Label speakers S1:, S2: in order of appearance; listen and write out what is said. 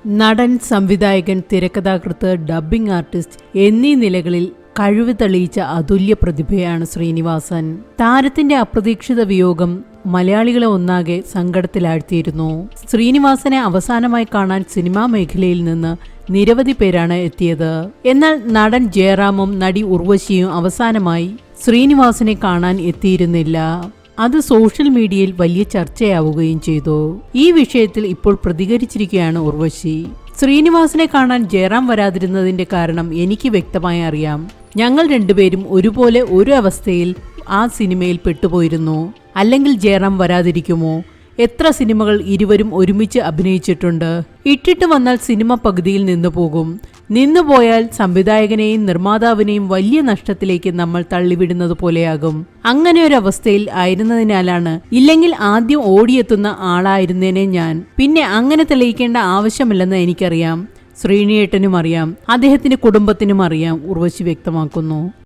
S1: നടൻ, സംവിധായകൻ, തിരക്കഥാകൃത്ത്, ഡബ്ബിംഗ് ആർട്ടിസ്റ്റ് എന്നീ നിലകളിൽ കഴിവ് തെളിയിച്ച അതുല്യ പ്രതിഭയാണ് ശ്രീനിവാസൻ. താരത്തിന്റെ അപ്രതീക്ഷിത വിയോഗം മലയാളികളെ ഒന്നാകെ സങ്കടത്തിലാഴ്ത്തിയിരുന്നു. ശ്രീനിവാസനെ അവസാനമായി കാണാൻ സിനിമാ മേഖലയിൽ നിന്ന് നിരവധി പേരാണ് എത്തിയത്. എന്നാൽ നടൻ ജയറാമും നടി ഉർവശിയും അവസാനമായി ശ്രീനിവാസനെ കാണാൻ എത്തിയിരുന്നില്ല. അത് സോഷ്യൽ മീഡിയയിൽ വലിയ ചർച്ചയാവുകയും ചെയ്തു. ഈ വിഷയത്തിൽ ഇപ്പോൾ പ്രതികരിച്ചിരിക്കുകയാണ് ഉർവശി. ശ്രീനിവാസനെ കാണാൻ ജയറാം വരാതിരുന്നതിന്റെ കാരണം എനിക്ക് വ്യക്തമായി അറിയാം. ഞങ്ങൾ രണ്ടുപേരും ഒരുപോലെ ഒരു അവസ്ഥയിൽ ആ സിനിമയിൽ പെട്ടുപോയിരുന്നു. അല്ലെങ്കിൽ ജയറാം വരാതിരിക്കുമോ? എത്ര സിനിമകൾ ഇരുവരും ഒരുമിച്ച് അഭിനയിച്ചിട്ടുണ്ട്. ഇട്ടിട്ട് വന്നാൽ സിനിമ പകുതിയിൽ നിന്നു പോകും. നിന്നുപോയാൽ സംവിധായകനെയും നിർമ്മാതാവിനെയും വലിയ നഷ്ടത്തിലേക്ക് നമ്മൾ തള്ളിവിടുന്നത് പോലെയാകും. അങ്ങനെ ഒരു അവസ്ഥയിൽ ആയിരുന്നതിനാലാണ്. ഇല്ലെങ്കിൽ ആദ്യം ഓടിയെത്തുന്ന ആളായിരുന്നേനെ ഞാൻ. പിന്നെ അങ്ങനെ തെളിയിക്കേണ്ട ആവശ്യമില്ലെന്ന് എനിക്കറിയാം. ശ്രീനിയേട്ടനും അറിയാം, അദ്ദേഹത്തിന്റെ കുടുംബത്തിനും അറിയാം, ഉർവശി വ്യക്തമാക്കുന്നു.